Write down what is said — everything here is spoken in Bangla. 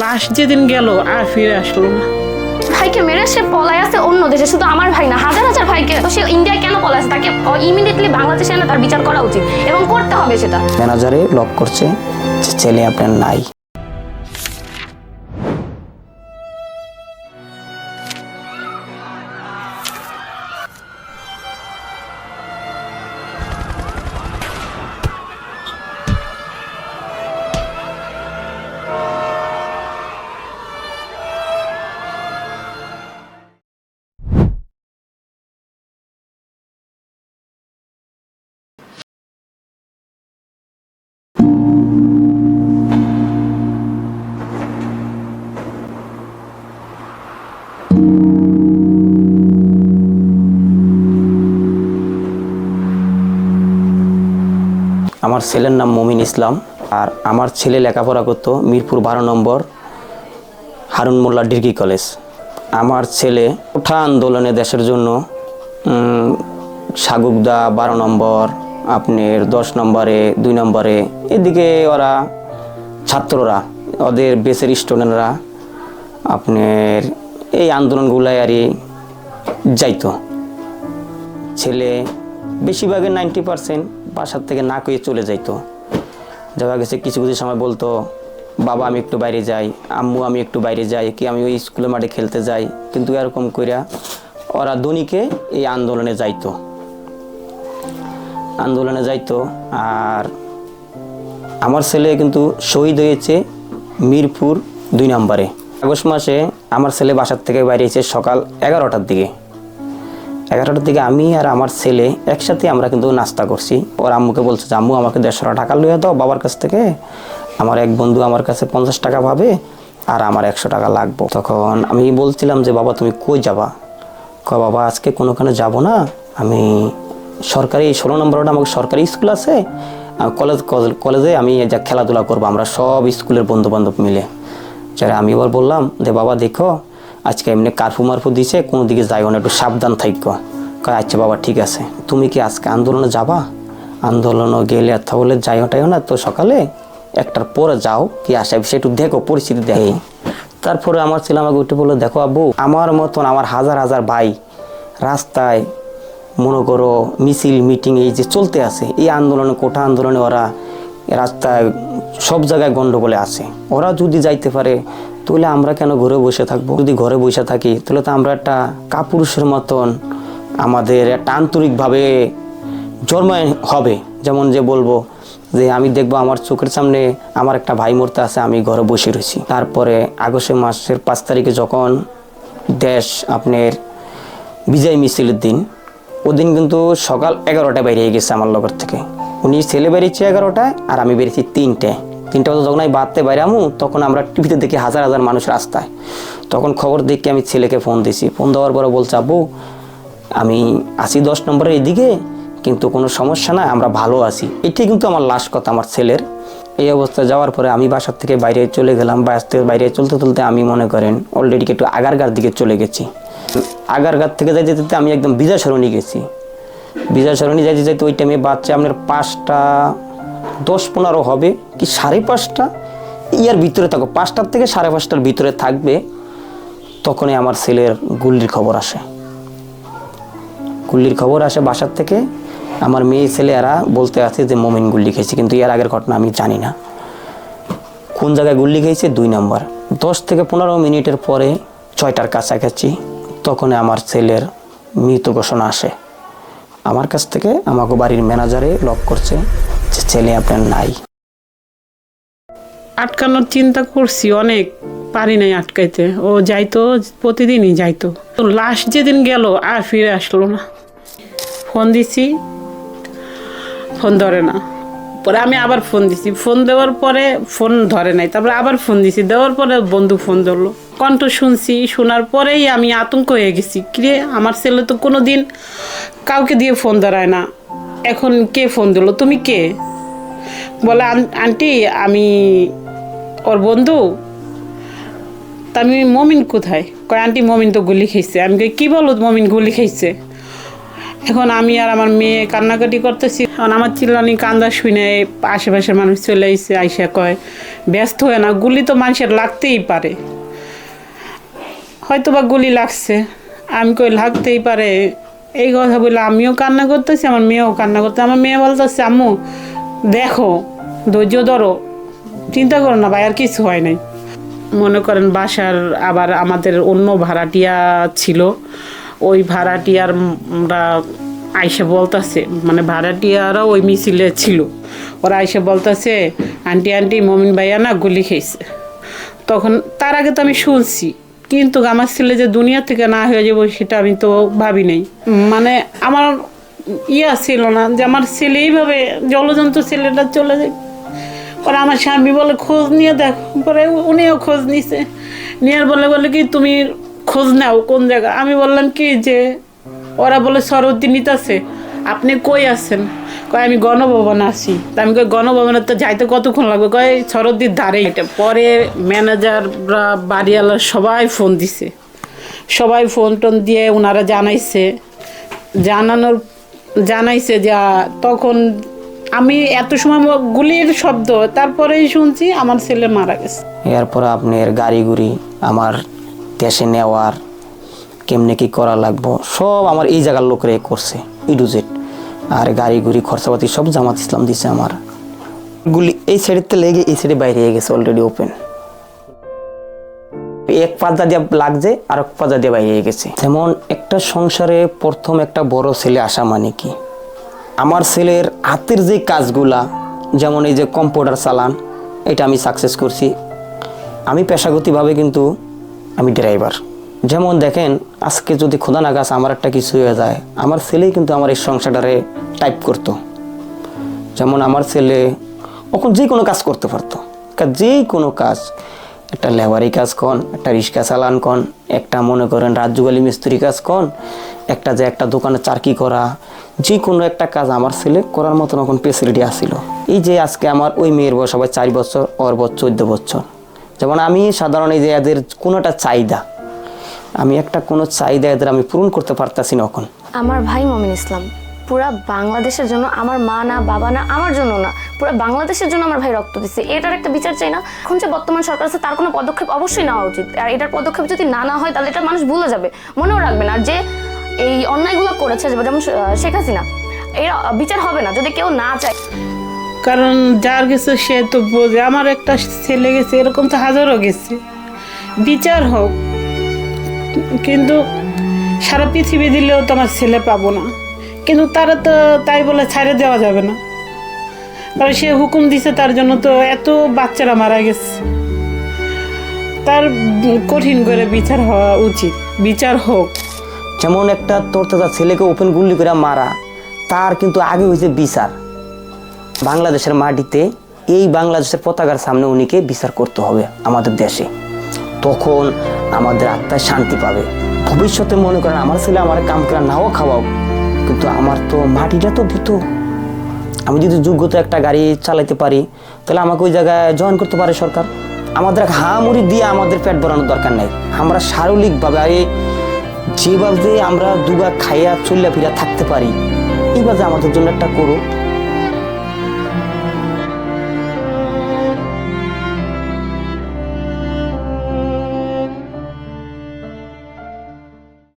লাশ যেদিন গেল আর ফিরে আসলো না। ভাইকে মেরে সে পলায় আছে অন্য দেশে, শুধু আমার ভাই না হাজার হাজার ভাইকে। তো সে ইন্ডিয়ায় কেন পলায় আছে? তাকে ইমিডিয়েটলি বাংলাদেশে এনে তার বিচার করা উচিত এবং করতে হবে সেটা। ম্যানেজারে লক করছে যে ছেলে আপনার নাই। আমার ছেলের নাম মমিন ইসলাম, আর আমার ছেলে লেখাপড়া করতো মিরপুর 12 নম্বর হারুন মোল্লা ডিগ্রি কলেজ। আমার ছেলে কোঠা আন্দোলনে দেশের জন্য সাগুগদা 12 নম্বর, আপনার 10 নম্বরে 2 নম্বরে এদিকে ওরা ছাত্ররা, ওদের বেসের স্টুডেন্টরা আপনার এই আন্দোলনগুলাই আর যাইতো। ছেলে বেশিরভাগের 90% বাসার থেকে না কয়ে চলে যাইতো। দেখা গেছে কিছু কিছু সময় বলতো, বাবা আমি একটু বাইরে যাই, আম্মু আমি একটু বাইরে যাই, কি আমি ওই স্কুলের মাঠে খেলতে যাই। কিন্তু এরকম কইরা ওরা দনিকে এই আন্দোলনে যাইতো। আর আমার ছেলে কিন্তু শহীদ হয়েছে মিরপুর 2 নম্বরে। আগস্ট মাসে আমার ছেলে বাসার থেকে বাইরে এসে সকাল 11টার দিকে আমি আর আমার ছেলে একসাথে আমরা কিন্তু নাস্তা করছি। ওর আম্মুকে বলছে যে আম্মু আমাকে 150 টাকা লইয়া দাও বাবার কাছ থেকে, আমার এক বন্ধু আমার কাছে 50 টাকা পাবে আর আমার 100 টাকা লাগবে। তখন আমি বলছিলাম যে বাবা তুমি কই যাবা? বাবা আজকে কোনোখানে যাব না, আমি সরকারি 16 নম্বরটা আমাকে সরকারি স্কুল আছে, কলেজে আমি যা খেলাধুলা করবো, আমরা সব স্কুলের বন্ধু বান্ধব মিলে। যারা আমি এবার বললাম যে বাবা দেখো আজকে এমনি কার্ফু দিছে, কোনো দিকে যাইও না, একটু সাবধান থাইকো। কয় আচ্ছা বাবা ঠিক আছে। তুমি কি আজকে আন্দোলনে যাবা? আন্দোলনে গেলে তাহলে যাইও না, তো সকালে 1টার পরে যাও, কি আসে সে একটু দেখো, পরিস্থিতি দেখে। তারপরে আমার ছেলে আমাকে উঠে বললো, দেখো আব্বু আমার মতন আমার হাজার হাজার ভাই রাস্তায় মনে করো মিছিল মিটিং এই যে চলতে আছে, এই আন্দোলনে কোঠা আন্দোলনে ওরা রাস্তায় সব জায়গায় গন্ডগোলে আছে। ওরা যদি যাইতে পারে তাহলে আমরা কেন ঘরে বসে থাকবো? যদি ঘরে বসে থাকি তাহলে তো আমরা একটা কাপুরুষের মতন আমাদের একটা আন্তরিকভাবে জন্মায় হবে। যেমন যে বলবো যে আমি দেখবো আমার চোখের সামনে আমার একটা ভাই মরতে আছে, আমি ঘরে বসে রয়েছি। তারপরে আগস্ট মাসের 5 তারিখে যখন দেশ আপনার বিজয় মিছিলের দিন, ওদিন কিন্তু সকাল 11টায় বেরিয়ে গেছে আমার লগর থেকে। উনি ছেলে বেরিয়েছে 11টায় আর আমি বেরিয়েছি 3টায়। 3টা যখন আমি বাদতে বাইরামু তখন আমরা টিভিতে দেখি হাজার হাজার মানুষ রাস্তায়। তখন খবর দেখে আমি ছেলেকে ফোন দিছি। ফোন দেওয়ার পরে বলছে আব্বু আমি আছি 10 নম্বরের এদিকে, কিন্তু কোনো সমস্যা না, আমরা ভালো আছি। এটাই কিন্তু আমার লাস্ট কথা আমার ছেলের। এই অবস্থায় যাওয়ার পরে আমি বাসার থেকে বাইরে চলে গেলাম। বাস থেকে বাইরে চলতে আমি মনে করেন অলরেডি একটু আগারগার দিকে চলে গেছি। আগারগার থেকে যাইতে যেতে আমি একদম বিজয় সরণি গেছি। বিজয় সরণি যাইতে ওই টাইমে বাচ্চা আপনার 5টা 10-15 হবে কি 5:30 ইয়ার ভিতরে থাকো, 5টার থেকে 5:30টার ভিতরে থাকবে। তখনই আমার ছেলের গুল্লির খবর আসে বাসার থেকে। আমার মেয়ে ছেলে এরা বলতে আছে যে মমিন গুল্লি খেয়েছে, কিন্তু এর আগের ঘটনা আমি জানি না কোন জায়গায় গুল্লি খেয়েছে। 2 নম্বর 10 থেকে 15 মিনিটের পরে 6টার কাছাকাছি তখন আমার ছেলের মৃত ঘোষণা আসে আমার কাছ থেকে। আমাকে বাড়ির ম্যানেজারে লক করছে যে ছেলে আপনার নাই। আটকানোর চিন্তা করছি অনেক, পারি নাই আটকাইতে। ও যাইতো, প্রতিদিনই যাইতো। তো লাশ যেদিন গেল আর ফিরে আসলো না। ফোন দিছি, ফোন ধরে না। পরে আমি আবার ফোন দিছি, ফোন দেওয়ার পরে ফোন ধরে নাই। তারপরে আবার ফোন দিছি, দেওয়ার পরে বন্ধু ফোন ধরলো। কণ্ঠ শুনছি, শোনার পরেই আমি আতঙ্ক হয়ে গেছি। কিরে আমার ছেলে তো কোনো দিন কাউকে দিয়ে ফোন ধরায় না, এখন কে ফোন দিল? তুমি কে? বলে আন্টি আমি ওর বন্ধু। তা আমি মমিন কোথায়? কয় আন্টি মমিন তো গুলি খেয়েছে। আমি কি বলো মমিন গুলি খেয়েছে? এখন আমি আর আমার মেয়ে কান্নাকাটি করতেছি। এখন আমার চিল্লানি কান্দা শুনে আশেপাশের মানুষ চলে আইসে, আইসা কয় ব্যস্ত হয়ে না, গুলি তো মানুষের লাগতেই পারে, হয়তো বা গুলি লাগছে, আমি কই লাগতেই পারে, এই কথা বলে আমিও কান্না করতেছি, আমার মেয়েও কান্না করতে, আমার মেয়ে বলতেছে আম্মু দেখো, ধৈর্য ধরো, চিন্তা করো না ভাই, আর কিছু হয় নাই। মনে করেন বাসার আবার আমাদের অন্য ভাড়াটিয়া ছিল, ওই ভাড়াটিয়াররা আইসা বলতেছে, মানে ভাড়াটিয়ারা ওই মিছিলে ছিল, ওরা আইসা বলতেছে আন্টি আন্টি মমিন ভাইয়া না গুলি খেয়েছে। তখন তার আগে তো আমি শুনছি, কিন্তু আমার ছেলে যে দুনিয়া থেকে না হয়ে যাবো সেটা আমি তো ভাবি নাই। মানে আমার ছিল না যে আমার ছেলে এইভাবে জলজন্ত ছেলেটা চলে যায়। পরে আমার স্বামী বলে খোঁজ নিয়ে দেখ, পরে উনিও খোঁজ নিছে, নেওয়ার বলে কি তুমি খোঁজ নাও কোন জায়গা। আমি বললাম কি যে ওরা বলে সরদ্দি নিতেছে, আপনি কই আছেন? কয় আমি গণভবনে আছি। তা আমি কই গণভবনে তো যাইতে কতক্ষণ লাগবে? কয় সরদ্দির ধারে। এটা পরে ম্যানেজাররা বাড়িওয়ালা সবাই ফোন দিছে, সবাই ফোন টোন দিয়ে ওনারা জানাইছে যে তখন আমি এত সময় গুলির শব্দ, তারপরেই শুনছি আমার ছেলে মারা গেছে। এরপর আপনার গাড়ি গুড়ি আমার দেশে নেওয়ার কেমনে কি করা লাগবো সব আমার এই জায়গার লোকরে করছে, ইডুজেট। আর গাড়ি গুড়ি খরচাপাতি সব জামাত ইসলাম দিছে। আমার গুলি এই সাইডেতে লেগে এই সাইডে বাইরে হয়ে গেছে, অলরেডি ওপেন। এক পাজা দিয়ে লাগছে আর এক পাজা দিয়ে বাইরে হয়ে গেছে। যেমন একটা সংসারে প্রথম একটা বড় ছেলে আসা মানে কি, আমার ছেলের হাতের যে কাজগুলা, যেমন এই যে কম্পিউটার চালান, এটা আমি সাকসেস করছি। আমি পেশাগতভাবে কিন্তু আমি ড্রাইভার। যেমন দেখেন আজকে যদি খোদা না গাছ আমার একটা কিছু হয়ে যায়, আমার ছেলেই কিন্তু আমার এই সংসারটারে টাইপ করতো। যেমন আমার ছেলে এখন যে কোনো কাজ করতে পারতো, যে কোনো কাজ, একটা লেবারি কাজ কন, একটা রিক্সা চালান কন, একটা মনে করেন রাজ্যগালি মিস্ত্রি কাজ কন, একটা যে একটা দোকানে চাকরি করা, যে কোনো একটা কাজ আমার ছেলে করার মতন এখন ফেসিলিটি আসছিল। এই যে আজকে আমার ওই মেয়ের বয়স সবাই 4 বছর, ওর বয়স 14 বছর। যেমন আমি সাধারণ এই যে এদের কোনোটা চাহিদা, আমি একটা কোনো চাহিদা এদের আমি পূরণ করতে পারতাছি না। এখন আমার ভাই মমিন ইসলাম পুরা বাংলাদেশের জন্য, আমার মা না বাবা না আমার জন্য না, পুরো বাংলাদেশের জন্য আমার ভাই রক্ত দিচ্ছে। এটার একটা বিচার চাই না? এখন যে বর্তমান সরকার আছে তার কোনো পদক্ষেপ অবশ্যই নেওয়া উচিত। আর এটার পদক্ষেপ যদি না হয় তাহলে এটা মানুষ ভুলে যাবে, মনেও রাখবে না। আর যে এই অন্যায়গুলো করেছে, যেমন শেখ হাসিনা, এর বিচার হবে না যদি কেউ না চায়। কারণ যার গেছে সে তো বোঝে, আমার একটা ছেলে গেছে, এরকম তো হাজারও গেছে, বিচার হোক। কিন্তু সারা পৃথিবী দিলেও তো আমার ছেলে পাবো না, কিন্তু তারা তো তাই বলে ছাড়ে দেওয়া যাবে না, কারণ সে হুকুম দিছে, তার জন্য তো এত বাচ্চারা মারা গেছে। তার কঠিন করে বিচার হওয়া উচিত, বিচার হোক। যেমন একটা তোর তার ছেলেকে ওপেন গুলি করে মারা, তার কিন্তু আগে হয়েছে বিচার। বাংলাদেশের মাটিতে এই বাংলাদেশের পতাকার সামনে উনিকে বিচার করতে হবে আমাদের দেশে, তখন আমাদের আত্মায় শান্তি পাবে। ভবিষ্যতে মনে করেন আমার ছেলে আমার কাম করে নাও খাওয়াও, কিন্তু আমার তো মাটিটা তো দিত। আমি যদি যোগ্যতা একটা গাড়ি চালাতে পারি, তাহলে আমাকে ওই জায়গায় জয়েন করতে পারে সরকার। আমাদের হামুড়ি দিয়ে আমাদের পেট ভরানোর দরকার নাই। আমরা শারীরিকভাবে আর যেভাবে আমরা দুগা খাইয়া চল্লা ফিরা থাকতে পারি, এইভাবে আমাদের জন্য একটা করুক।